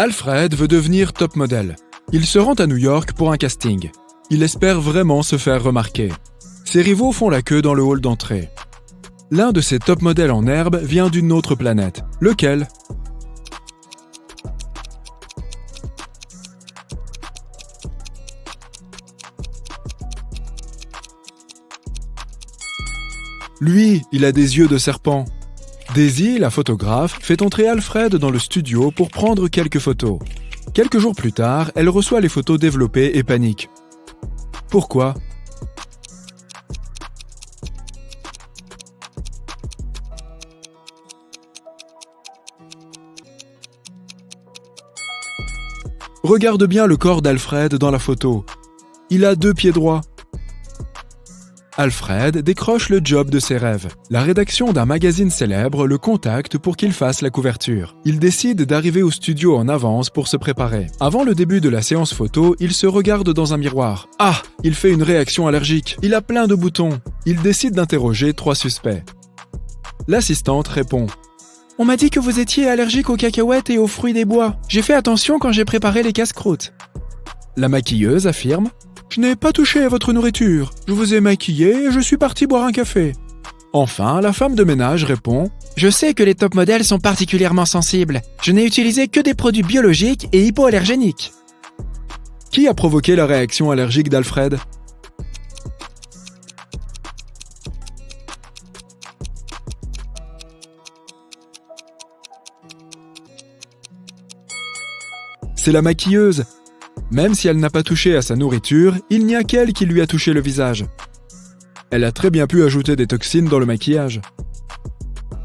Alfred veut devenir top model. Il se rend à New York pour un casting. Il espère vraiment se faire remarquer. Ses rivaux font la queue dans le hall d'entrée. L'un de ces top modèles en herbe vient d'une autre planète. Lequel ? Lui, il a des yeux de serpent. Daisy, la photographe, fait entrer Alfred dans le studio pour prendre quelques photos. Quelques jours plus tard, elle reçoit les photos développées et panique. Pourquoi ? Regarde bien le corps d'Alfred dans la photo. Il a 2 pieds droits. Alfred décroche le job de ses rêves. La rédaction d'un magazine célèbre le contacte pour qu'il fasse la couverture. Il décide d'arriver au studio en avance pour se préparer. Avant le début de la séance photo, il se regarde dans un miroir. Ah, il fait une réaction allergique. Il a plein de boutons. Il décide d'interroger 3 suspects. L'assistante répond. On m'a dit que vous étiez allergique aux cacahuètes et aux fruits des bois. J'ai fait attention quand j'ai préparé les casse-croûtes. La maquilleuse affirme. Je n'ai pas touché à votre nourriture. Je vous ai maquillé et je suis parti boire un café. Enfin, la femme de ménage répond. Je sais que les top modèles sont particulièrement sensibles. Je n'ai utilisé que des produits biologiques et hypoallergéniques. Qui a provoqué la réaction allergique d'Alfred ? C'est la maquilleuse. Même si elle n'a pas touché à sa nourriture, il n'y a qu'elle qui lui a touché le visage. Elle a très bien pu ajouter des toxines dans le maquillage.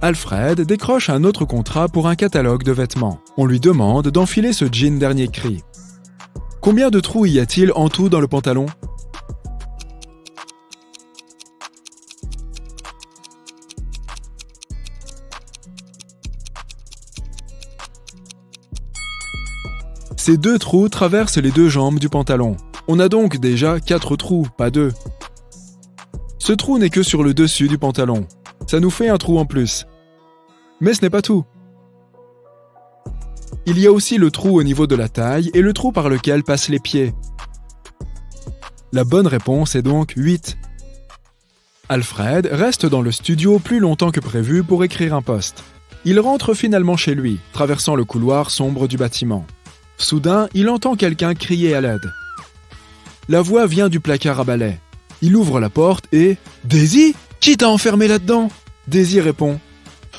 Alfred décroche un autre contrat pour un catalogue de vêtements. On lui demande d'enfiler ce jean dernier cri. Combien de trous y a-t-il en tout dans le pantalon ? Ces 2 trous traversent les 2 jambes du pantalon. On a donc déjà 4 trous, pas 2. Ce trou n'est que sur le dessus du pantalon. Ça nous fait un trou en plus. Mais ce n'est pas tout. Il y a aussi le trou au niveau de la taille et le trou par lequel passent les pieds. La bonne réponse est donc 8. Alfred reste dans le studio plus longtemps que prévu pour écrire un post. Il rentre finalement chez lui, traversant le couloir sombre du bâtiment. Soudain, il entend quelqu'un crier à l'aide. La voix vient du placard à balai. Il ouvre la porte et... Daisy ? Qui t'a enfermé là-dedans ? Daisy répond.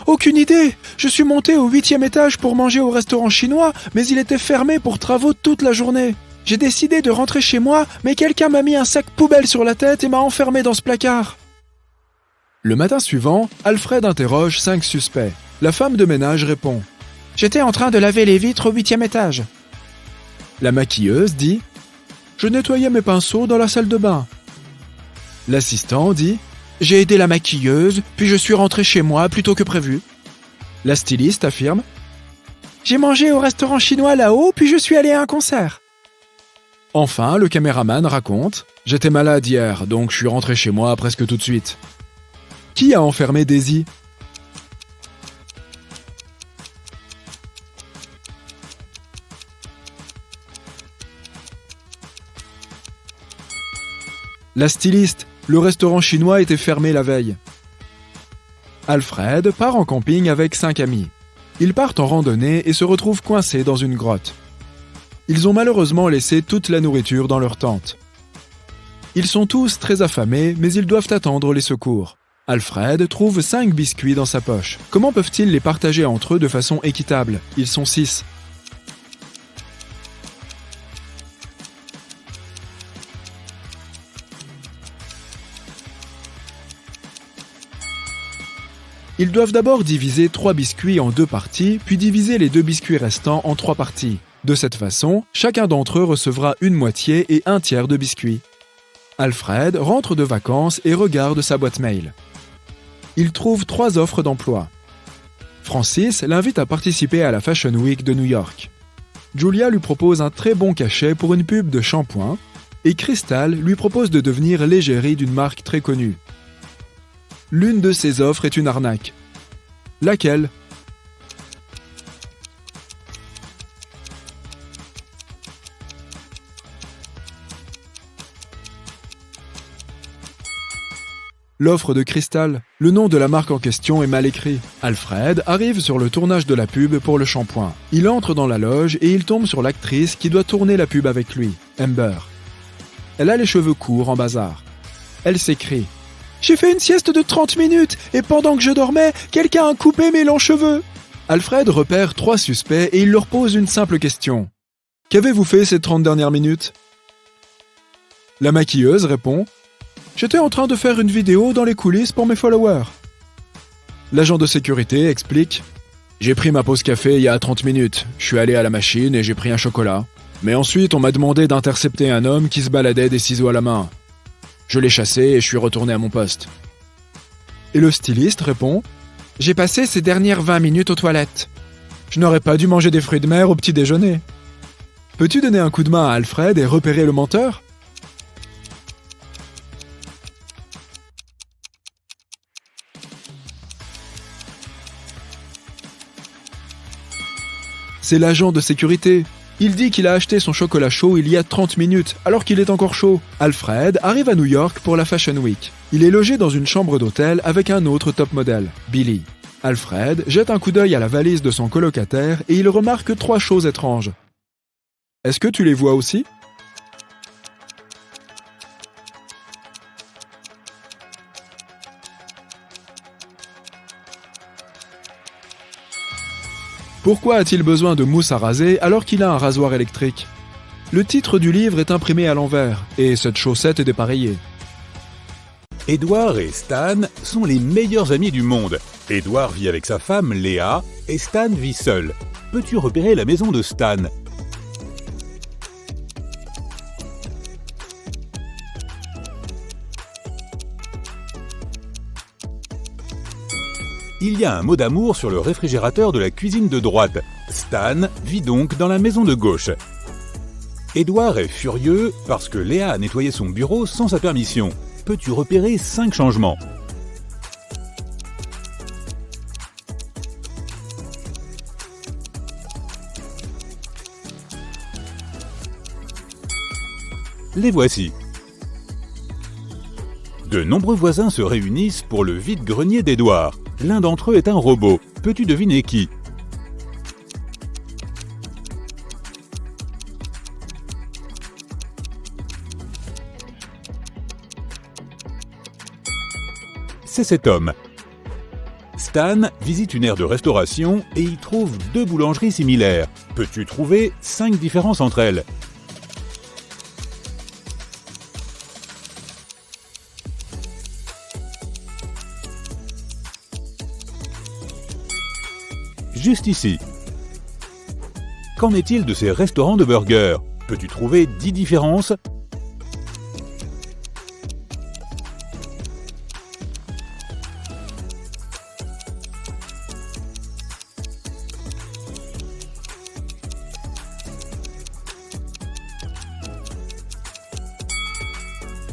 Aucune idée. Je suis monté au 8e étage pour manger au restaurant chinois, mais il était fermé pour travaux toute la journée. J'ai décidé de rentrer chez moi, mais quelqu'un m'a mis un sac poubelle sur la tête et m'a enfermé dans ce placard. Le matin suivant, Alfred interroge 5 suspects. La femme de ménage répond. J'étais en train de laver les vitres au 8e étage. La maquilleuse dit « Je nettoyais mes pinceaux dans la salle de bain. » L'assistant dit « J'ai aidé la maquilleuse, puis je suis rentré chez moi plus tôt que prévu. » La styliste affirme « J'ai mangé au restaurant chinois là-haut, puis je suis allé à un concert. » Enfin, le caméraman raconte « J'étais malade hier, donc je suis rentré chez moi presque tout de suite. » Qui a enfermé Daisy ? La styliste, le restaurant chinois était fermé la veille. Alfred part en camping avec 5 amis. Ils partent en randonnée et se retrouvent coincés dans une grotte. Ils ont malheureusement laissé toute la nourriture dans leur tente. Ils sont tous très affamés, mais ils doivent attendre les secours. Alfred trouve 5 biscuits dans sa poche. Comment peuvent-ils les partager entre eux de façon équitable ? Ils sont 6. Ils doivent d'abord diviser 3 biscuits en 2 parties, puis diviser les 2 biscuits restants en 3 parties. De cette façon, chacun d'entre eux recevra une moitié et un tiers de biscuits. Alfred rentre de vacances et regarde sa boîte mail. Il trouve 3 offres d'emploi. Francis l'invite à participer à la Fashion Week de New York. Julia lui propose un très bon cachet pour une pub de shampoing et Crystal lui propose de devenir l'égérie d'une marque très connue. L'une de ces offres est une arnaque. Laquelle ? L'offre de cristal. Le nom de la marque en question est mal écrit. Alfred arrive sur le tournage de la pub pour le shampoing. Il entre dans la loge et il tombe sur l'actrice qui doit tourner la pub avec lui, Amber. Elle a les cheveux courts en bazar. Elle s'écrie « J'ai fait une sieste de 30 minutes et pendant que je dormais, quelqu'un a coupé mes longs cheveux !» Alfred repère 3 suspects et il leur pose une simple question. « Qu'avez-vous fait ces 30 dernières minutes ?» La maquilleuse répond « J'étais en train de faire une vidéo dans les coulisses pour mes followers. » L'agent de sécurité explique « J'ai pris ma pause café il y a 30 minutes. Je suis allé à la machine et j'ai pris un chocolat. Mais ensuite, on m'a demandé d'intercepter un homme qui se baladait des ciseaux à la main. Je l'ai chassé et je suis retourné à mon poste. » Et le styliste répond « J'ai passé ces dernières 20 minutes aux toilettes. Je n'aurais pas dû manger des fruits de mer au petit déjeuner. Peux-tu donner un coup de main à Alfred et repérer le menteur ?» C'est l'agent de sécurité. Il dit qu'il a acheté son chocolat chaud il y a 30 minutes, alors qu'il est encore chaud. Alfred arrive à New York pour la Fashion Week. Il est logé dans une chambre d'hôtel avec un autre top modèle, Billy. Alfred jette un coup d'œil à la valise de son colocataire et il remarque 3 choses étranges. Est-ce que tu les vois aussi ? Pourquoi a-t-il besoin de mousse à raser alors qu'il a un rasoir électrique ? Le titre du livre est imprimé à l'envers, et cette chaussette est dépareillée. Edward et Stan sont les meilleurs amis du monde. Edward vit avec sa femme Léa et Stan vit seul. Peux-tu repérer la maison de Stan ? Il y a un mot d'amour sur le réfrigérateur de la cuisine de droite. Stan vit donc dans la maison de gauche. Edward est furieux parce que Léa a nettoyé son bureau sans sa permission. Peux-tu repérer 5 changements ? Les voici. De nombreux voisins se réunissent pour le vide-grenier d'Edward. L'un d'entre eux est un robot. Peux-tu deviner qui ? C'est cet homme. Stan visite une aire de restauration et y trouve 2 boulangeries similaires. Peux-tu trouver 5 différences entre elles ? Juste ici. Qu'en est-il de ces restaurants de burgers ? Peux-tu trouver 10 différences ?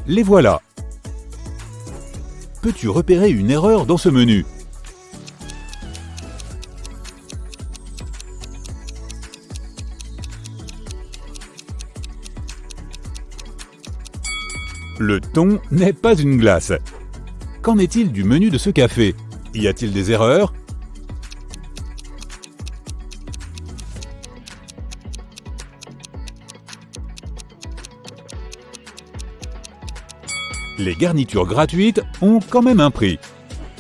Les voilà. Peux-tu repérer une erreur dans ce menu ? Le thon n'est pas une glace. Qu'en est-il du menu de ce café ? Y a-t-il des erreurs ? Les garnitures gratuites ont quand même un prix.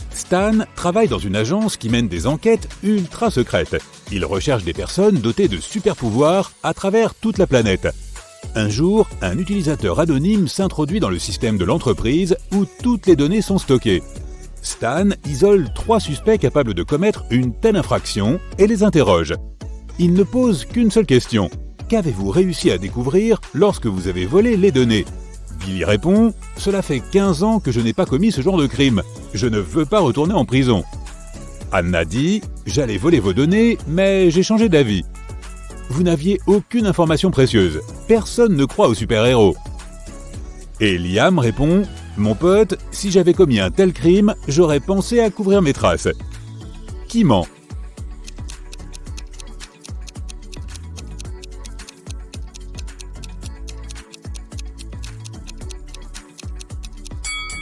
Stan travaille dans une agence qui mène des enquêtes ultra secrètes. Il recherche des personnes dotées de super pouvoirs à travers toute la planète. Un jour, un utilisateur anonyme s'introduit dans le système de l'entreprise où toutes les données sont stockées. Stan isole 3 suspects capables de commettre une telle infraction et les interroge. Il ne pose qu'une seule question. Qu'avez-vous réussi à découvrir lorsque vous avez volé les données ? Billy répond « Cela fait 15 ans que je n'ai pas commis ce genre de crime. Je ne veux pas retourner en prison. » Anna dit « J'allais voler vos données, mais j'ai changé d'avis. » Vous n'aviez aucune information précieuse. Personne ne croit aux super-héros. Et Liam répond « Mon pote, si j'avais commis un tel crime, j'aurais pensé à couvrir mes traces. » Qui ment ?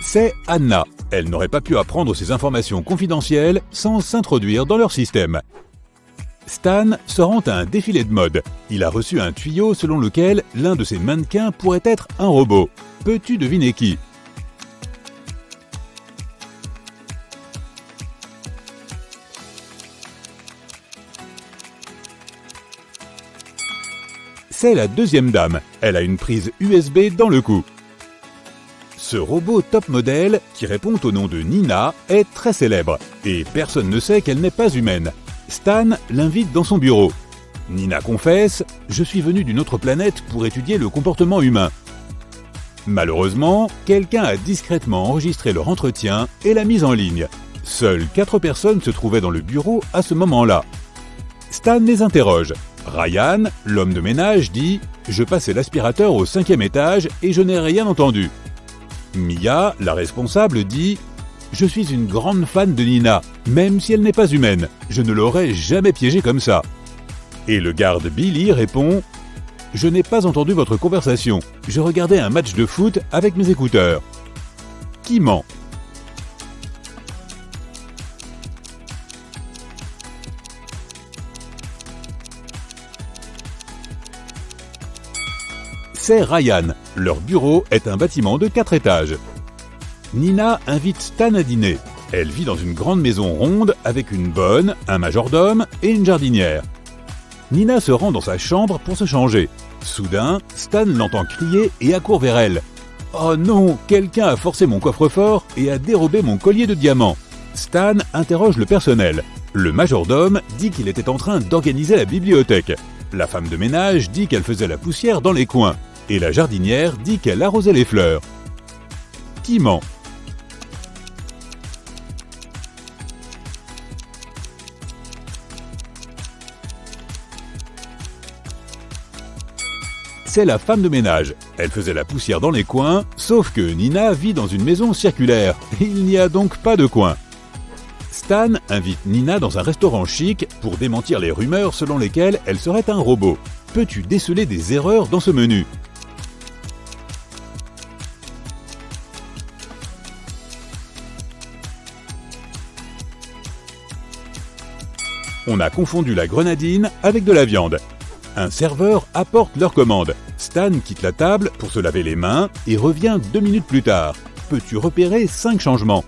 C'est Anna. Elle n'aurait pas pu apprendre ces informations confidentielles sans s'introduire dans leur système. Stan se rend à un défilé de mode. Il a reçu un tuyau selon lequel l'un de ses mannequins pourrait être un robot. Peux-tu deviner qui ? C'est la deuxième dame. Elle a une prise USB dans le cou. Ce robot top modèle, qui répond au nom de Nina, est très célèbre. Et personne ne sait qu'elle n'est pas humaine. Stan l'invite dans son bureau. Nina confesse « Je suis venu d'une autre planète pour étudier le comportement humain ». Malheureusement, quelqu'un a discrètement enregistré leur entretien et l'a mise en ligne. Seules 4 personnes se trouvaient dans le bureau à ce moment-là. Stan les interroge. Ryan, l'homme de ménage, dit « Je passais l'aspirateur au 5e étage et je n'ai rien entendu ». Mia, la responsable, dit « Je suis une grande fan de Nina, même si elle n'est pas humaine. Je ne l'aurais jamais piégée comme ça. » Et le garde Billy répond « Je n'ai pas entendu votre conversation. Je regardais un match de foot avec mes écouteurs. » Qui ment ? C'est Ryan. Leur bureau est un bâtiment de 4 étages. Nina invite Stan à dîner. Elle vit dans une grande maison ronde avec une bonne, un majordome et une jardinière. Nina se rend dans sa chambre pour se changer. Soudain, Stan l'entend crier et accourt vers elle. « Oh non, quelqu'un a forcé mon coffre-fort et a dérobé mon collier de diamants. » Stan interroge le personnel. Le majordome dit qu'il était en train d'organiser la bibliothèque. La femme de ménage dit qu'elle faisait la poussière dans les coins. Et la jardinière dit qu'elle arrosait les fleurs. Qui ment ? C'est la femme de ménage. Elle faisait la poussière dans les coins, sauf que Nina vit dans une maison circulaire. Il n'y a donc pas de coin. Stan invite Nina dans un restaurant chic pour démentir les rumeurs selon lesquelles elle serait un robot. Peux-tu déceler des erreurs dans ce menu ? On a confondu la grenadine avec de la viande. Un serveur apporte leur commande. Stan quitte la table pour se laver les mains et revient 2 minutes plus tard. Peux-tu repérer 5 changements ?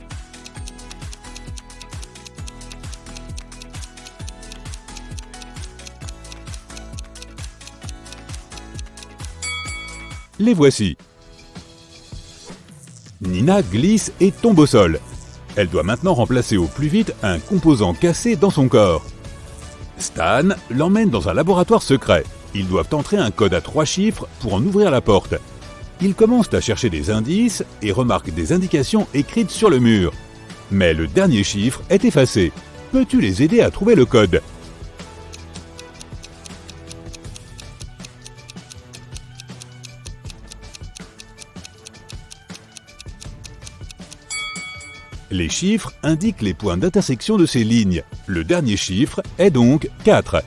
Les voici. Nina glisse et tombe au sol. Elle doit maintenant remplacer au plus vite un composant cassé dans son corps. Stan l'emmène dans un laboratoire secret. Ils doivent entrer un code à 3 chiffres pour en ouvrir la porte. Ils commencent à chercher des indices et remarquent des indications écrites sur le mur. Mais le dernier chiffre est effacé. Peux-tu les aider à trouver le code ? Les chiffres indiquent les points d'intersection de ces lignes. Le dernier chiffre est donc 4.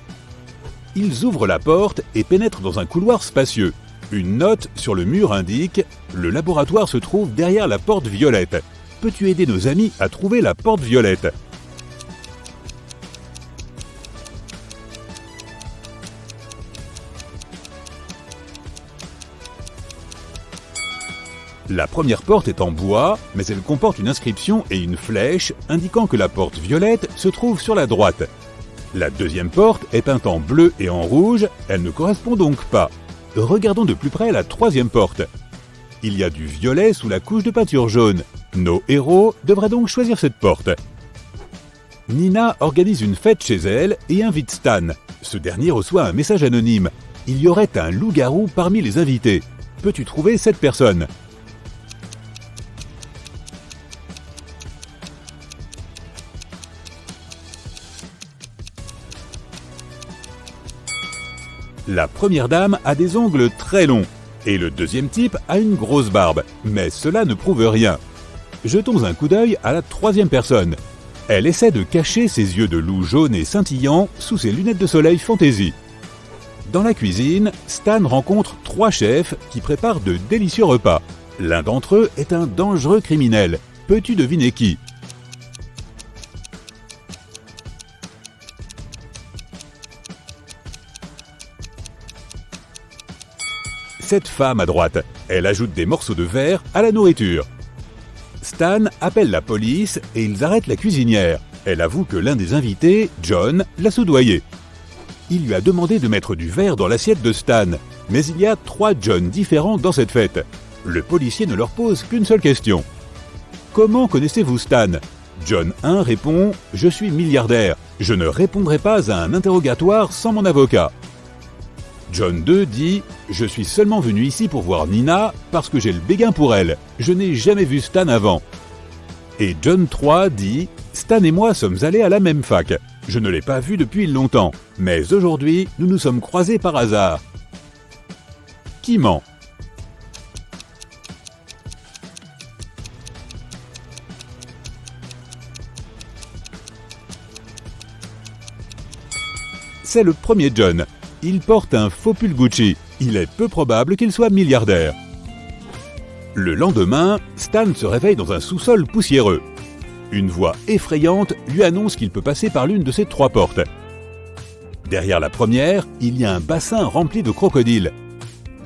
Ils ouvrent la porte et pénètrent dans un couloir spacieux. Une note sur le mur indique « Le laboratoire se trouve derrière la porte violette. Peux-tu aider nos amis à trouver la porte violette ?» La première porte est en bois, mais elle comporte une inscription et une flèche indiquant que la porte violette se trouve sur la droite. La deuxième porte est peinte en bleu et en rouge, elle ne correspond donc pas. Regardons de plus près la troisième porte. Il y a du violet sous la couche de peinture jaune. Nos héros devraient donc choisir cette porte. Nina organise une fête chez elle et invite Stan. Ce dernier reçoit un message anonyme. Il y aurait un loup-garou parmi les invités. Peux-tu trouver cette personne ? La première dame a des ongles très longs et le deuxième type a une grosse barbe, mais cela ne prouve rien. Jetons un coup d'œil à la troisième personne. Elle essaie de cacher ses yeux de loup jaune et scintillant sous ses lunettes de soleil fantaisie. Dans la cuisine, Stan rencontre 3 chefs qui préparent de délicieux repas. L'un d'entre eux est un dangereux criminel. Peux-tu deviner qui? Cette femme à droite, elle ajoute des morceaux de verre à la nourriture. Stan appelle la police et ils arrêtent la cuisinière. Elle avoue que l'un des invités, John, l'a soudoyé. Il lui a demandé de mettre du verre dans l'assiette de Stan, mais il y a 3 John différents dans cette fête. Le policier ne leur pose qu'une seule question. Comment connaissez-vous Stan? John 1 répond « Je suis milliardaire. Je ne répondrai pas à un interrogatoire sans mon avocat. » John 2 dit « Je suis seulement venu ici pour voir Nina parce que j'ai le béguin pour elle. Je n'ai jamais vu Stan avant. » Et John 3 dit « Stan et moi sommes allés à la même fac. Je ne l'ai pas vu depuis longtemps, mais aujourd'hui, nous nous sommes croisés par hasard. » Qui ment? C'est le premier John. Il porte un faux pull Gucci. Il est peu probable qu'il soit milliardaire. Le lendemain, Stan se réveille dans un sous-sol poussiéreux. Une voix effrayante lui annonce qu'il peut passer par l'une de ces 3 portes. Derrière la première, il y a un bassin rempli de crocodiles.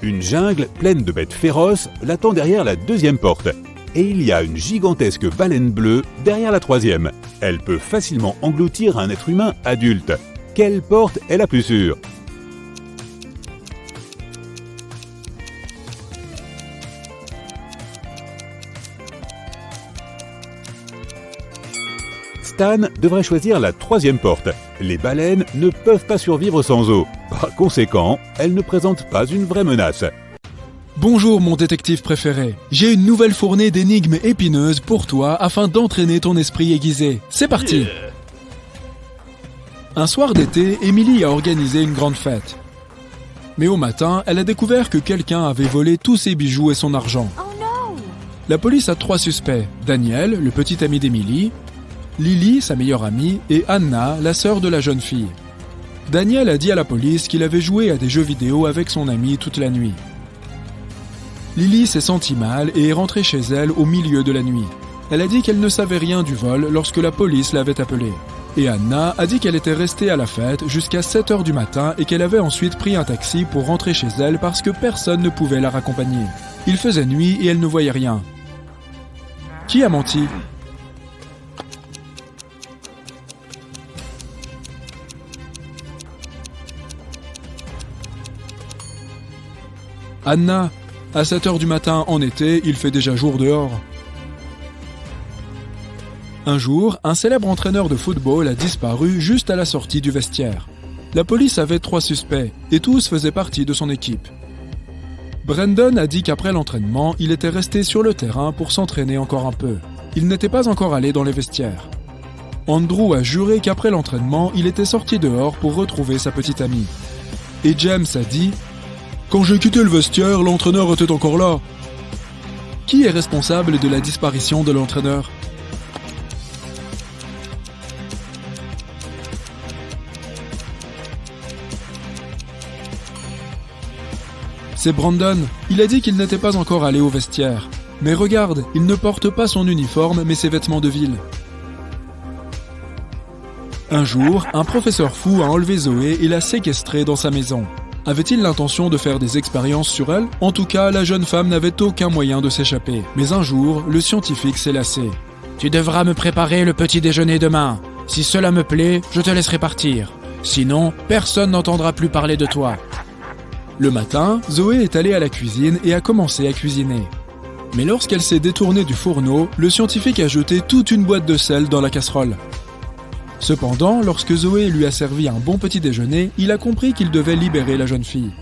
Une jungle pleine de bêtes féroces l'attend derrière la 2e porte. Et il y a une gigantesque baleine bleue derrière la 3e. Elle peut facilement engloutir un être humain adulte. Quelle porte est la plus sûre? Stan devrait choisir la 3e porte. Les baleines ne peuvent pas survivre sans eau. Par conséquent, elles ne présentent pas une vraie menace. Bonjour mon détective préféré. J'ai une nouvelle fournée d'énigmes épineuses pour toi afin d'entraîner ton esprit aiguisé. C'est parti! Un soir d'été, Emily a organisé une grande fête. Mais au matin, elle a découvert que quelqu'un avait volé tous ses bijoux et son argent. Oh non! La police a 3 suspects. Daniel, le petit ami d'Emily, Lily, sa meilleure amie, et Anna, la sœur de la jeune fille. Daniel a dit à la police qu'il avait joué à des jeux vidéo avec son ami toute la nuit. Lily s'est sentie mal et est rentrée chez elle au milieu de la nuit. Elle a dit qu'elle ne savait rien du vol lorsque la police l'avait appelée. Et Anna a dit qu'elle était restée à la fête jusqu'à 7h du matin et qu'elle avait ensuite pris un taxi pour rentrer chez elle parce que personne ne pouvait la raccompagner. Il faisait nuit et elle ne voyait rien. Qui a menti ? Anna, à 7h du matin en été, il fait déjà jour dehors. Un jour, un célèbre entraîneur de football a disparu juste à la sortie du vestiaire. La police avait 3 suspects, et tous faisaient partie de son équipe. Brandon a dit qu'après l'entraînement, il était resté sur le terrain pour s'entraîner encore un peu. Il n'était pas encore allé dans les vestiaires. Andrew a juré qu'après l'entraînement, il était sorti dehors pour retrouver sa petite amie. Et James a dit « Quand j'ai quitté le vestiaire, l'entraîneur était encore là. » Qui est responsable de la disparition de l'entraîneur ? C'est Brandon. Il a dit qu'il n'était pas encore allé au vestiaire. Mais regarde, il ne porte pas son uniforme mais ses vêtements de ville. Un jour, un professeur fou a enlevé Zoé et l'a séquestrée dans sa maison. Avait-il l'intention de faire des expériences sur elle ? En tout cas, la jeune femme n'avait aucun moyen de s'échapper. Mais un jour, le scientifique s'est lassé. « Tu devras me préparer le petit déjeuner demain. Si cela me plaît, je te laisserai partir. Sinon, personne n'entendra plus parler de toi. » Le matin, Zoé est allée à la cuisine et a commencé à cuisiner. Mais lorsqu'elle s'est détournée du fourneau, le scientifique a jeté toute une boîte de sel dans la casserole. Cependant, lorsque Zoé lui a servi un bon petit déjeuner, il a compris qu'il devait libérer la jeune fille.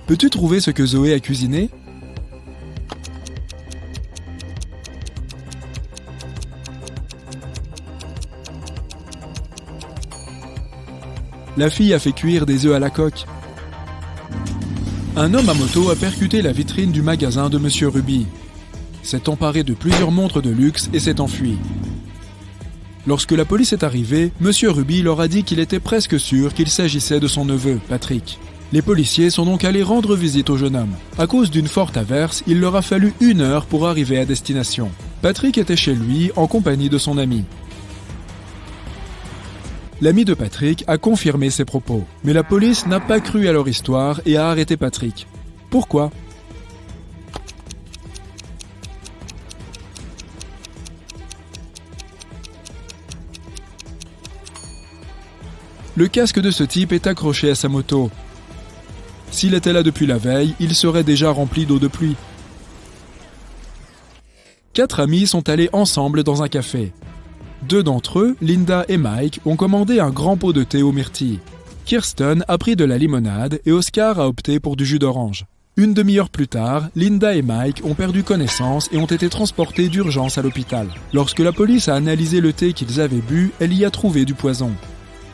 Peux-tu trouver ce que Zoé a cuisiné ? La fille a fait cuire des œufs à la coque. Un homme à moto a percuté la vitrine du magasin de Monsieur Ruby, s'est emparé de plusieurs montres de luxe et s'est enfui. Lorsque la police est arrivée, Monsieur Ruby leur a dit qu'il était presque sûr qu'il s'agissait de son neveu, Patrick. Les policiers sont donc allés rendre visite au jeune homme. À cause d'une forte averse, il leur a fallu 1 heure pour arriver à destination. Patrick était chez lui en compagnie de son ami. L'ami de Patrick a confirmé ses propos, mais la police n'a pas cru à leur histoire et a arrêté Patrick. Pourquoi ? Le casque de ce type est accroché à sa moto. S'il était là depuis la veille, il serait déjà rempli d'eau de pluie. 4 amis sont allés ensemble dans un café. 2 d'entre eux, Linda et Mike, ont commandé un grand pot de thé aux myrtilles. Kirsten a pris de la limonade et Oscar a opté pour du jus d'orange. Une demi-heure plus tard, Linda et Mike ont perdu connaissance et ont été transportés d'urgence à l'hôpital. Lorsque la police a analysé le thé qu'ils avaient bu, elle y a trouvé du poison.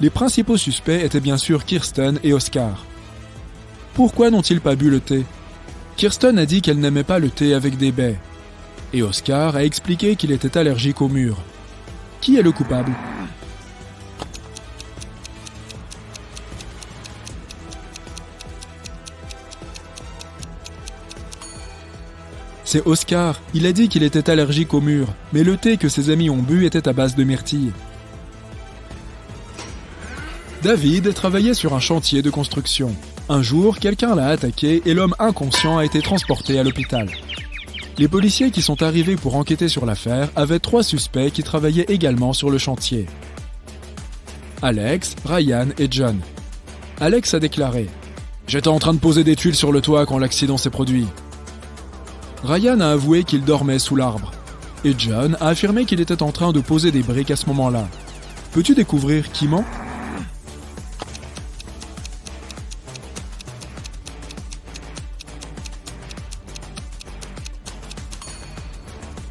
Les principaux suspects étaient bien sûr Kirsten et Oscar. Pourquoi n'ont-ils pas bu le thé ? Kirsten a dit qu'elle n'aimait pas le thé avec des baies. Et Oscar a expliqué qu'il était allergique au mur. Qui est le coupable ? C'est Oscar. Il a dit qu'il était allergique au mur, mais le thé que ses amis ont bu était à base de myrtilles. David travaillait sur un chantier de construction. Un jour, quelqu'un l'a attaqué et l'homme inconscient a été transporté à l'hôpital. Les policiers qui sont arrivés pour enquêter sur l'affaire avaient 3 suspects qui travaillaient également sur le chantier. Alex, Ryan et John. Alex a déclaré « J'étais en train de poser des tuiles sur le toit quand l'accident s'est produit. » Ryan a avoué qu'il dormait sous l'arbre. Et John a affirmé qu'il était en train de poser des briques à ce moment-là. Peux-tu découvrir qui ment ?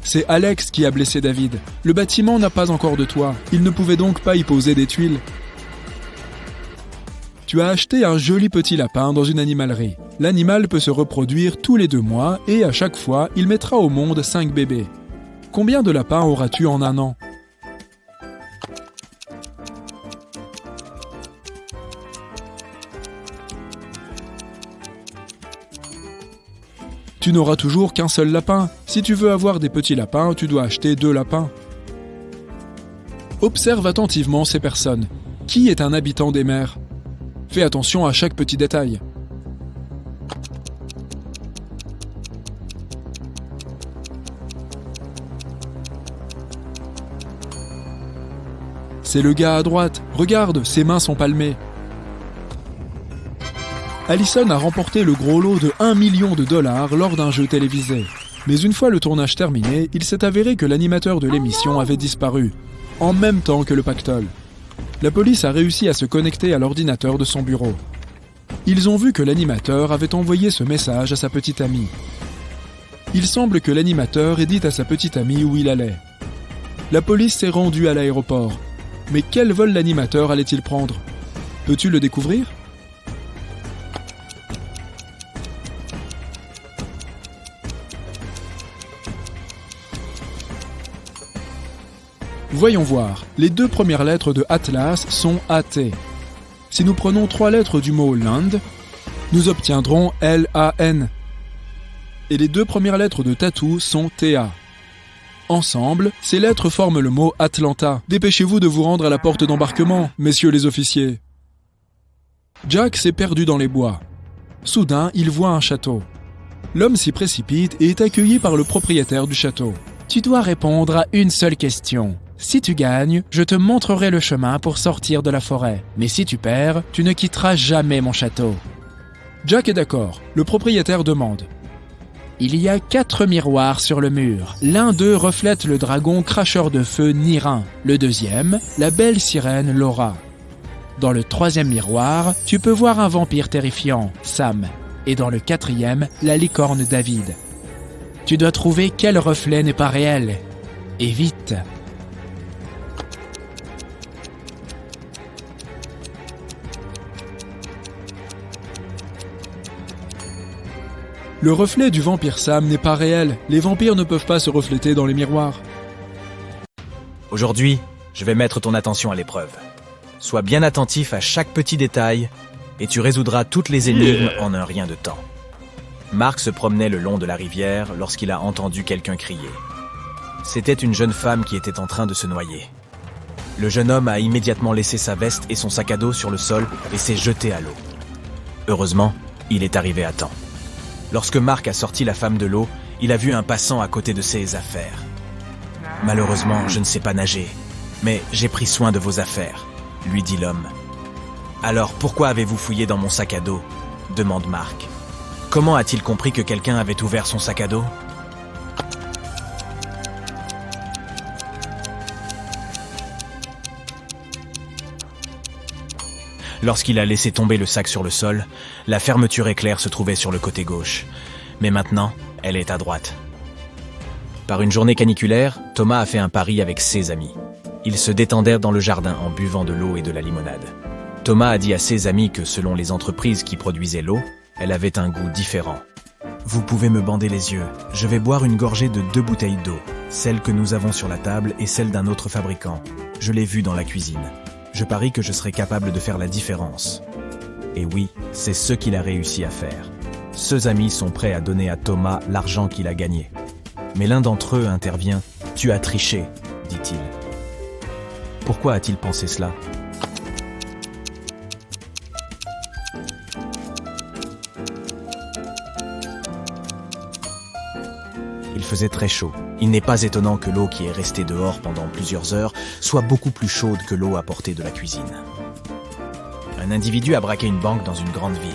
C'est Alex qui a blessé David. Le bâtiment n'a pas encore de toit. Il ne pouvait donc pas y poser des tuiles. Tu as acheté un joli petit lapin dans une animalerie. L'animal peut se reproduire tous les 2 mois et à chaque fois, il mettra au monde 5 bébés. Combien de lapins auras-tu en un an ? Tu n'auras toujours qu'un seul lapin. Si tu veux avoir des petits lapins, tu dois acheter 2 lapins. Observe attentivement ces personnes. Qui est un habitant des mers ? Fais attention à chaque petit détail. C'est le gars à droite. Regarde, ses mains sont palmées. Allison a remporté le gros lot de $1 million lors d'un jeu télévisé. Mais une fois le tournage terminé, il s'est avéré que l'animateur de l'émission avait disparu, en même temps que le pactole. La police a réussi à se connecter à l'ordinateur de son bureau. Ils ont vu que l'animateur avait envoyé ce message à sa petite amie. Il semble que l'animateur ait dit à sa petite amie où il allait. La police s'est rendue à l'aéroport. Mais quel vol l'animateur allait-il prendre ? Peux-tu le découvrir ? Voyons voir, les 2 premières lettres de Atlas sont AT. Si nous prenons 3 lettres du mot Land, nous obtiendrons LAN. Et les 2 premières lettres de Tattoo sont TA. Ensemble, ces lettres forment le mot Atlanta. Dépêchez-vous de vous rendre à la porte d'embarquement, messieurs les officiers. Jack s'est perdu dans les bois. Soudain, il voit un château. L'homme s'y précipite et est accueilli par le propriétaire du château. Tu dois répondre à une seule question. Si tu gagnes, je te montrerai le chemin pour sortir de la forêt. Mais si tu perds, tu ne quitteras jamais mon château. Jack est d'accord. Le propriétaire demande. Il y a 4 miroirs sur le mur. L'un d'eux reflète le dragon cracheur de feu Nirin. Le deuxième, la belle sirène Laura. Dans le 3e miroir, tu peux voir un vampire terrifiant, Sam. Et dans le 4e, la licorne David. Tu dois trouver quel reflet n'est pas réel. Et vite. Le reflet du vampire Sam n'est pas réel. Les vampires ne peuvent pas se refléter dans les miroirs. Aujourd'hui, je vais mettre ton attention à l'épreuve. Sois bien attentif à chaque petit détail et tu résoudras toutes les énigmes en un rien de temps. Marc se promenait le long de la rivière lorsqu'il a entendu quelqu'un crier. C'était une jeune femme qui était en train de se noyer. Le jeune homme a immédiatement laissé sa veste et son sac à dos sur le sol et s'est jeté à l'eau. Heureusement, il est arrivé à temps. Lorsque Marc a sorti la femme de l'eau, il a vu un passant à côté de ses affaires. « Malheureusement, je ne sais pas nager, mais j'ai pris soin de vos affaires, » lui dit l'homme. « Alors, pourquoi avez-vous fouillé dans mon sac à dos ?» demande Marc. Comment a-t-il compris que quelqu'un avait ouvert son sac à dos ? Lorsqu'il a laissé tomber le sac sur le sol, la fermeture éclair se trouvait sur le côté gauche. Mais maintenant, elle est à droite. Par une journée caniculaire, Thomas a fait un pari avec ses amis. Ils se détendèrent dans le jardin en buvant de l'eau et de la limonade. Thomas a dit à ses amis que selon les entreprises qui produisaient l'eau, elle avait un goût différent. « Vous pouvez me bander les yeux, je vais boire une gorgée de 2 bouteilles d'eau, celle que nous avons sur la table et celle d'un autre fabricant. Je l'ai vue dans la cuisine. Je parie que je serai capable de faire la différence. » Et oui, c'est ce qu'il a réussi à faire. Ses amis sont prêts à donner à Thomas l'argent qu'il a gagné. Mais l'un d'entre eux intervient. « Tu as triché », dit-il. Pourquoi a-t-il pensé cela ? Il faisait très chaud. Il n'est pas étonnant que l'eau qui est restée dehors pendant plusieurs heures soit beaucoup plus chaude que l'eau apportée de la cuisine. Un individu a braqué une banque dans une grande ville.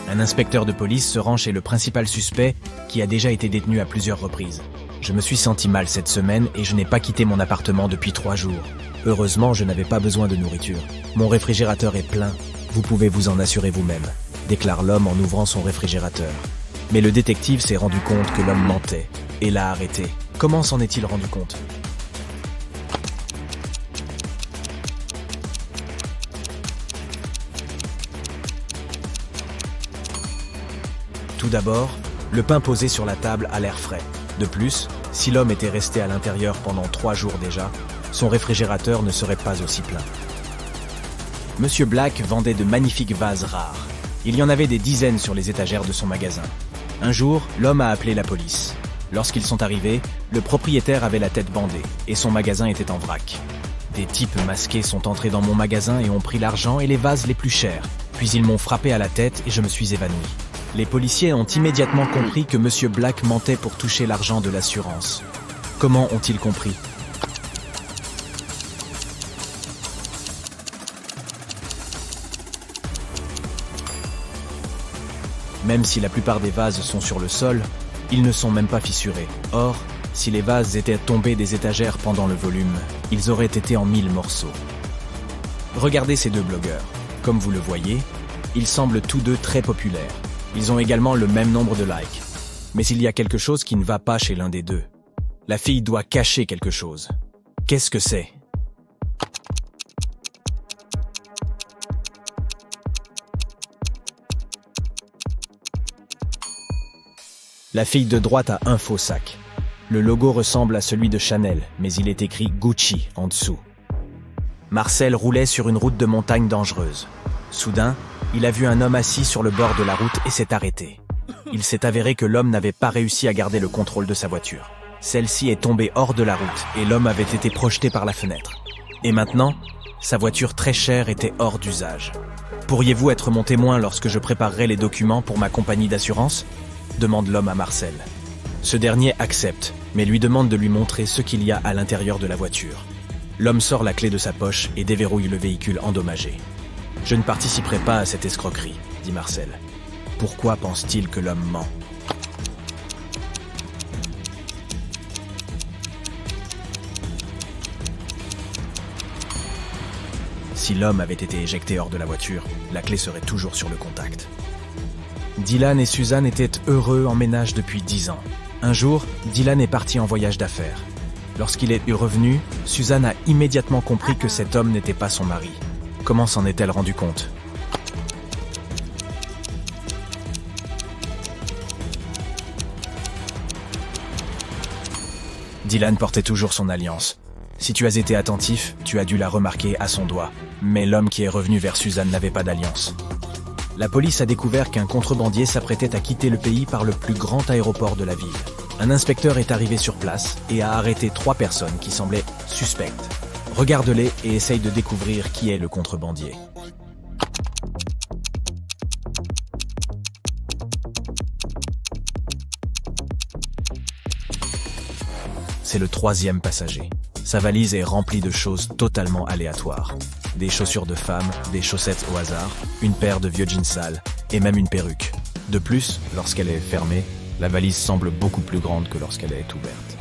Un inspecteur de police se rend chez le principal suspect qui a déjà été détenu à plusieurs reprises. Je me suis senti mal cette semaine et je n'ai pas quitté mon appartement depuis 3 jours. Heureusement, je n'avais pas besoin de nourriture. Mon réfrigérateur est plein. Vous pouvez vous en assurer vous-même, déclare l'homme en ouvrant son réfrigérateur. Mais le détective s'est rendu compte que l'homme mentait et l'a arrêté. Comment s'en est-il rendu compte ? Tout d'abord, le pain posé sur la table a l'air frais. De plus, si l'homme était resté à l'intérieur pendant 3 jours déjà, son réfrigérateur ne serait pas aussi plein. Monsieur Black vendait de magnifiques vases rares. Il y en avait des dizaines sur les étagères de son magasin. Un jour, l'homme a appelé la police. Lorsqu'ils sont arrivés, le propriétaire avait la tête bandée et son magasin était en vrac. Des types masqués sont entrés dans mon magasin et ont pris l'argent et les vases les plus chers. Puis ils m'ont frappé à la tête et je me suis évanoui. Les policiers ont immédiatement compris que Monsieur Black mentait pour toucher l'argent de l'assurance. Comment ont-ils compris ? Même si la plupart des vases sont sur le sol, ils ne sont même pas fissurés. Or, si les vases étaient tombés des étagères pendant le volume, ils auraient été en 1000 morceaux. Regardez ces 2 blogueurs. Comme vous le voyez, ils semblent tous 2 très populaires. Ils ont également le même nombre de likes. Mais il y a quelque chose qui ne va pas chez l'un des 2. La fille doit cacher quelque chose. Qu'est-ce que c'est ? La fille de droite a un faux sac. Le logo ressemble à celui de Chanel, mais il est écrit Gucci en dessous. Marcel roulait sur une route de montagne dangereuse. Soudain, il a vu un homme assis sur le bord de la route et s'est arrêté. Il s'est avéré que l'homme n'avait pas réussi à garder le contrôle de sa voiture. Celle-ci est tombée hors de la route et l'homme avait été projeté par la fenêtre. Et maintenant, sa voiture très chère était hors d'usage. Pourriez-vous être mon témoin lorsque je préparerai les documents pour ma compagnie d'assurance ? Demande l'homme à Marcel. Ce dernier accepte, mais lui demande de lui montrer ce qu'il y a à l'intérieur de la voiture. L'homme sort la clé de sa poche et déverrouille le véhicule endommagé. « Je ne participerai pas à cette escroquerie, » dit Marcel. Pourquoi pense-t-il que l'homme ment ? Si l'homme avait été éjecté hors de la voiture, la clé serait toujours sur le contact. Dylan et Suzanne étaient heureux en ménage depuis 10 ans. Un jour, Dylan est parti en voyage d'affaires. Lorsqu'il est revenu, Suzanne a immédiatement compris que cet homme n'était pas son mari. Comment s'en est-elle rendue compte ? Dylan portait toujours son alliance. Si tu as été attentif, tu as dû la remarquer à son doigt. Mais l'homme qui est revenu vers Suzanne n'avait pas d'alliance. La police a découvert qu'un contrebandier s'apprêtait à quitter le pays par le plus grand aéroport de la ville. Un inspecteur est arrivé sur place et a arrêté 3 personnes qui semblaient suspectes. Regarde-les et essaye de découvrir qui est le contrebandier. C'est le 3e passager. Sa valise est remplie de choses totalement aléatoires. Des chaussures de femme, des chaussettes au hasard, une paire de vieux jeans sales et même une perruque. De plus, lorsqu'elle est fermée, la valise semble beaucoup plus grande que lorsqu'elle est ouverte.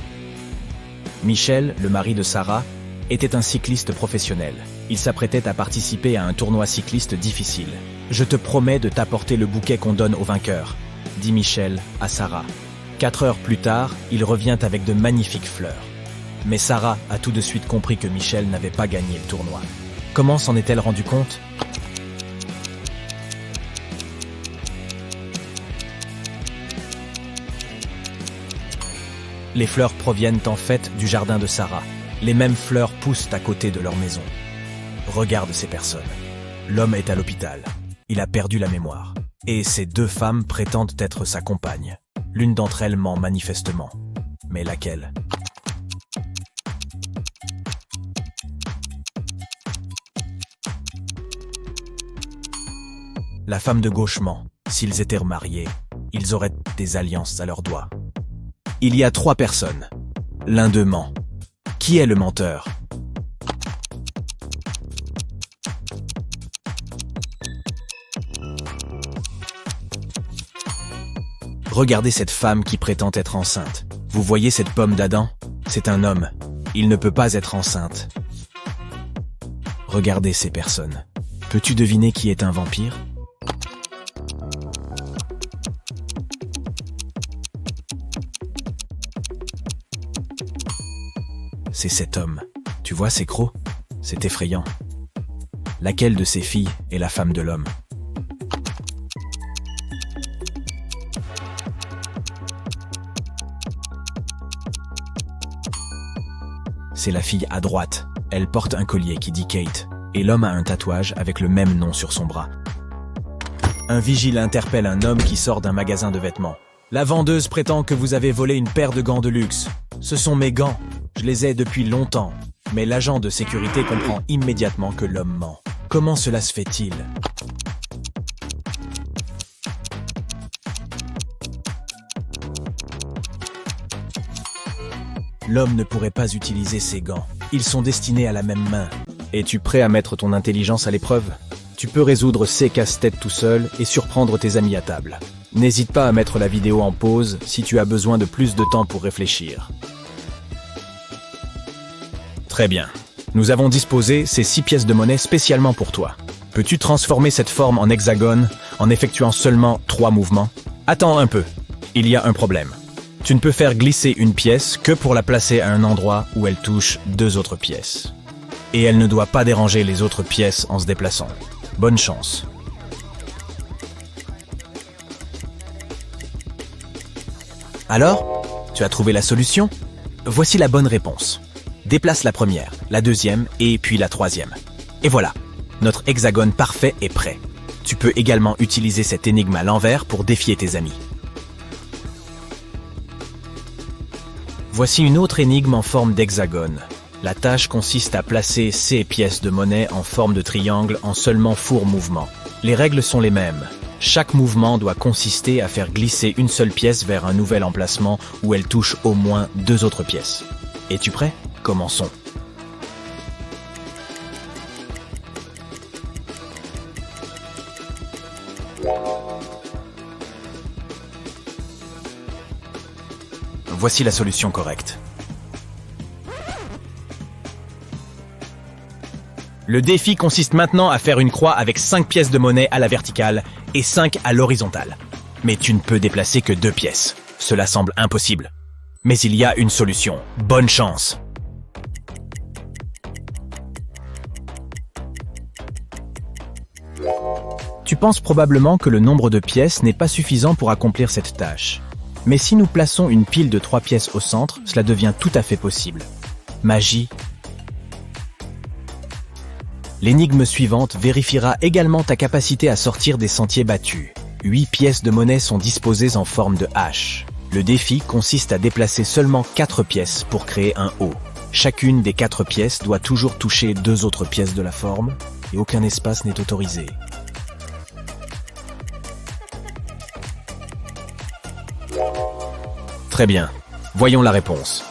Michel, le mari de Sarah, était un cycliste professionnel. Il s'apprêtait à participer à un tournoi cycliste difficile. « Je te promets de t'apporter le bouquet qu'on donne aux vainqueurs », dit Michel à Sarah. 4 heures plus tard, il revient avec de magnifiques fleurs. Mais Sarah a tout de suite compris que Michel n'avait pas gagné le tournoi. Comment s'en est-elle rendue compte ? Les fleurs proviennent en fait du jardin de Sarah. Les mêmes fleurs poussent à côté de leur maison. Regarde ces personnes. L'homme est à l'hôpital. Il a perdu la mémoire. Et ces 2 femmes prétendent être sa compagne. L'une d'entre elles ment manifestement. Mais laquelle ? La femme de gauche ment. S'ils étaient mariés, ils auraient des alliances à leurs doigts. Il y a 3 personnes. L'un d'eux ment. Qui est le menteur ? Regardez cette femme qui prétend être enceinte. Vous voyez cette pomme d'Adam ? C'est un homme. Il ne peut pas être enceinte. Regardez ces personnes. Peux-tu deviner qui est un vampire ? C'est cet homme. Tu vois ces crocs ? C'est effrayant. Laquelle de ces filles est la femme de l'homme ? C'est la fille à droite. Elle porte un collier qui dit Kate, et l'homme a un tatouage avec le même nom sur son bras. Un vigile interpelle un homme qui sort d'un magasin de vêtements. La vendeuse prétend que vous avez volé une paire de gants de luxe. Ce sont mes gants. Je les ai depuis longtemps. Mais l'agent de sécurité comprend immédiatement que l'homme ment. Comment cela se fait-il ? L'homme ne pourrait pas utiliser ses gants. Ils sont destinés à la même main. Es-tu prêt à mettre ton intelligence à l'épreuve ? Tu peux résoudre ces casse-têtes tout seul et surprendre tes amis à table. N'hésite pas à mettre la vidéo en pause si tu as besoin de plus de temps pour réfléchir. Très bien. Nous avons disposé ces 6 pièces de monnaie spécialement pour toi. Peux-tu transformer cette forme en hexagone en effectuant seulement 3 mouvements ? Attends un peu. Il y a un problème. Tu ne peux faire glisser une pièce que pour la placer à un endroit où elle touche 2 autres pièces. Et elle ne doit pas déranger les autres pièces en se déplaçant. Bonne chance. Alors, tu as trouvé la solution ? Voici la bonne réponse. Déplace la première, la deuxième et puis la troisième. Et voilà, notre hexagone parfait est prêt. Tu peux également utiliser cette énigme à l'envers pour défier tes amis. Voici une autre énigme en forme d'hexagone. La tâche consiste à placer ces pièces de monnaie en forme de triangle en seulement 4 mouvements. Les règles sont les mêmes. Chaque mouvement doit consister à faire glisser une seule pièce vers un nouvel emplacement où elle touche au moins 2 autres pièces. Es-tu prêt ? Commençons. Voici la solution correcte. Le défi consiste maintenant à faire une croix avec 5 pièces de monnaie à la verticale et 5 à l'horizontale. Mais tu ne peux déplacer que 2 pièces. Cela semble impossible. Mais il y a une solution. Bonne chance! Tu penses probablement que le nombre de pièces n'est pas suffisant pour accomplir cette tâche. Mais si nous plaçons une pile de 3 pièces au centre, cela devient tout à fait possible. Magie. L'énigme suivante vérifiera également ta capacité à sortir des sentiers battus. 8 pièces de monnaie sont disposées en forme de H. Le défi consiste à déplacer seulement 4 pièces pour créer un O. Chacune des 4 pièces doit toujours toucher 2 autres pièces de la forme et aucun espace n'est autorisé. Très bien. Voyons la réponse.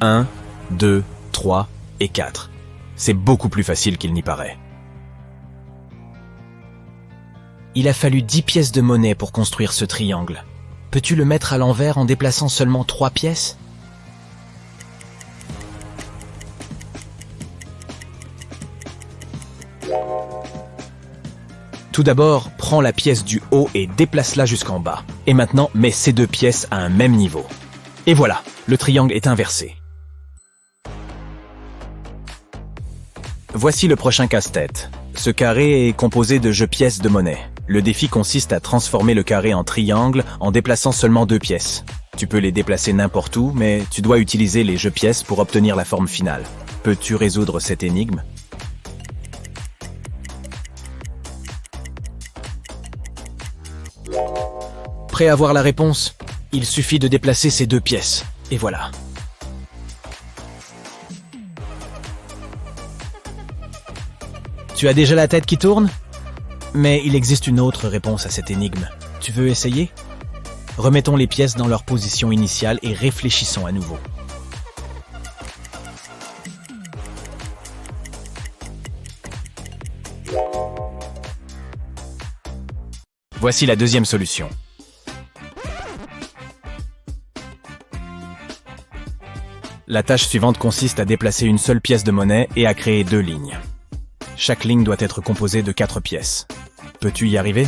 1, 2, 3 et 4. C'est beaucoup plus facile qu'il n'y paraît. Il a fallu 10 pièces de monnaie pour construire ce triangle. Peux-tu le mettre à l'envers en déplaçant seulement 3 pièces ? Tout d'abord, prends la pièce du haut et déplace-la jusqu'en bas. Et maintenant, mets ces 2 pièces à un même niveau. Et voilà, le triangle est inversé. Voici le prochain casse-tête. Ce carré est composé de jeux pièces de monnaie. Le défi consiste à transformer le carré en triangle en déplaçant seulement 2 pièces. Tu peux les déplacer n'importe où, mais tu dois utiliser les jeux pièces pour obtenir la forme finale. Peux-tu résoudre cette énigme ? Prêt à voir la réponse ? Il suffit de déplacer ces 2 pièces. Et voilà. Tu as déjà la tête qui tourne ? Mais il existe une autre réponse à cette énigme. Tu veux essayer ? Remettons les pièces dans leur position initiale et réfléchissons à nouveau. Voici la deuxième solution. La tâche suivante consiste à déplacer une seule pièce de monnaie et à créer 2 lignes. Chaque ligne doit être composée de 4 pièces. Peux-tu y arriver ?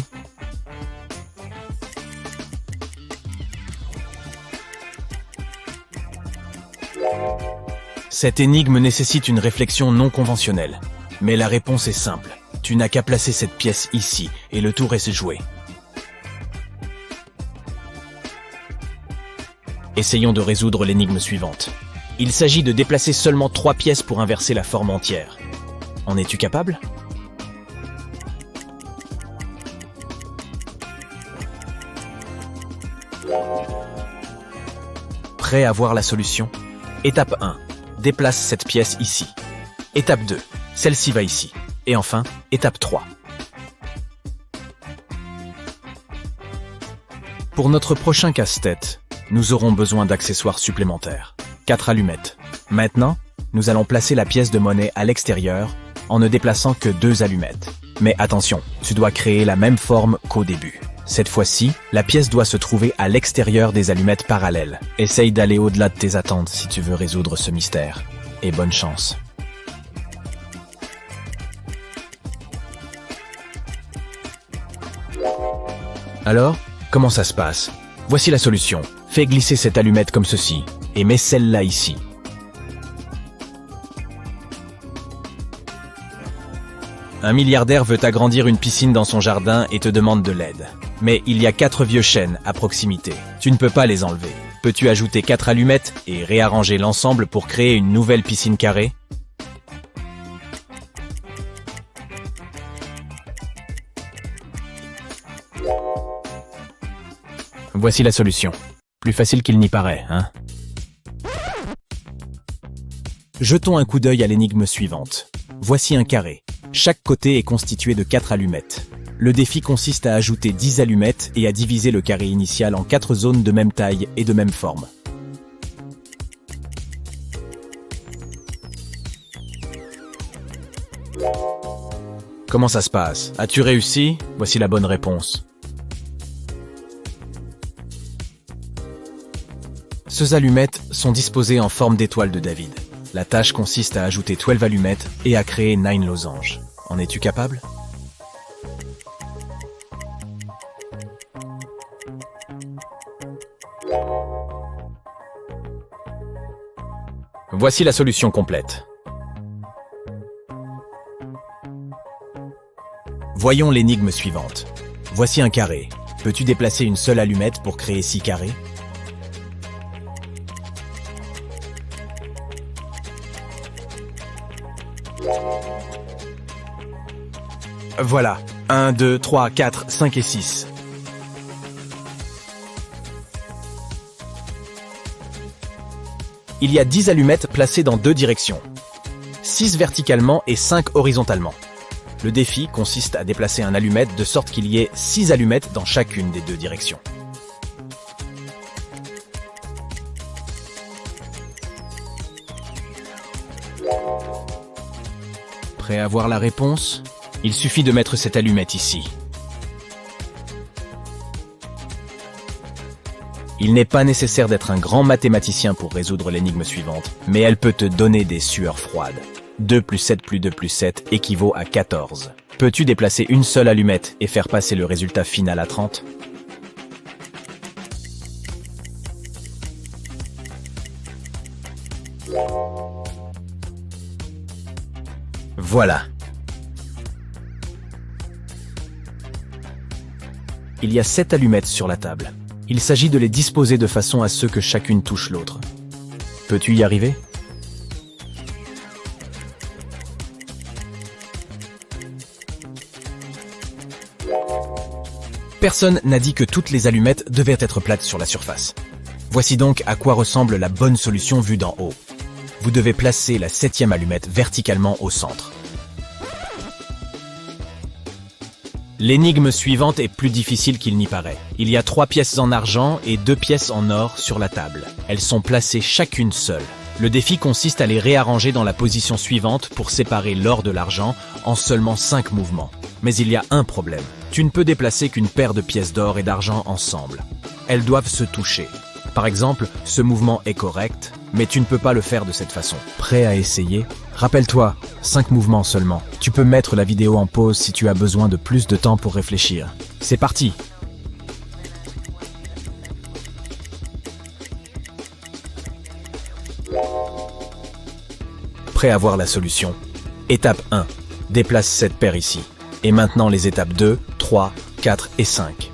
Cette énigme nécessite une réflexion non conventionnelle. Mais la réponse est simple. Tu n'as qu'à placer cette pièce ici et le tour est joué. Essayons de résoudre l'énigme suivante. Il s'agit de déplacer seulement 3 pièces pour inverser la forme entière. En es-tu capable ? Prêt à voir la solution ? Étape 1. Déplace cette pièce ici. Étape 2. Celle-ci va ici. Et enfin, étape 3. Pour notre prochain casse-tête, nous aurons besoin d'accessoires supplémentaires. 4 allumettes. Maintenant, nous allons placer la pièce de monnaie à l'extérieur en ne déplaçant que 2 allumettes. Mais attention, tu dois créer la même forme qu'au début. Cette fois-ci, la pièce doit se trouver à l'extérieur des allumettes parallèles. Essaye d'aller au-delà de tes attentes si tu veux résoudre ce mystère. Et bonne chance. Alors, comment ça se passe ? Voici la solution. Fais glisser cette allumette comme ceci, et mets celle-là ici. Un milliardaire veut agrandir une piscine dans son jardin et te demande de l'aide. Mais il y a 4 vieux chênes à proximité. Tu ne peux pas les enlever. Peux-tu ajouter 4 allumettes et réarranger l'ensemble pour créer une nouvelle piscine carrée ? Voici la solution. Plus facile qu'il n'y paraît, hein ? Jetons un coup d'œil à l'énigme suivante. Voici un carré. Chaque côté est constitué de 4 allumettes. Le défi consiste à ajouter 10 allumettes et à diviser le carré initial en 4 zones de même taille et de même forme. Comment ça se passe ? As-tu réussi ? Voici la bonne réponse. Ces allumettes sont disposées en forme d'étoile de David. La tâche consiste à ajouter 12 allumettes et à créer 9 losanges. En es-tu capable ? Voici la solution complète. Voyons l'énigme suivante. Voici un carré. Peux-tu déplacer une seule allumette pour créer 6 carrés ? Voilà. 1, 2, 3, 4, 5 et 6. Il y a 10 allumettes placées dans 2 directions. 6 verticalement et 5 horizontalement. Le défi consiste à déplacer un allumette de sorte qu'il y ait 6 allumettes dans chacune des 2 directions. Prêt à voir la réponse? Il suffit de mettre cette allumette ici. Il n'est pas nécessaire d'être un grand mathématicien pour résoudre l'énigme suivante, mais elle peut te donner des sueurs froides. 2 plus 7 plus 2 plus 7 équivaut à 14. Peux-tu déplacer une seule allumette et faire passer le résultat final à 30? Voilà. Il y a 7 allumettes sur la table. Il s'agit de les disposer de façon à ce que chacune touche l'autre. Peux-tu y arriver? Personne n'a dit que toutes les allumettes devaient être plates sur la surface. Voici donc à quoi ressemble la bonne solution vue d'en haut. Vous devez placer la 7e allumette verticalement au centre. L'énigme suivante est plus difficile qu'il n'y paraît. Il y a 3 pièces en argent et 2 pièces en or sur la table. Elles sont placées chacune seule. Le défi consiste à les réarranger dans la position suivante pour séparer l'or de l'argent en seulement 5 mouvements. Mais il y a un problème. Tu ne peux déplacer qu'une paire de pièces d'or et d'argent ensemble. Elles doivent se toucher. Par exemple, ce mouvement est correct, mais tu ne peux pas le faire de cette façon. Prêt à essayer? Rappelle-toi, 5 mouvements seulement. Tu peux mettre la vidéo en pause si tu as besoin de plus de temps pour réfléchir. C'est parti! Prêt à voir la solution? Étape 1. Déplace cette paire ici. Et maintenant les étapes 2, 3, 4 et 5.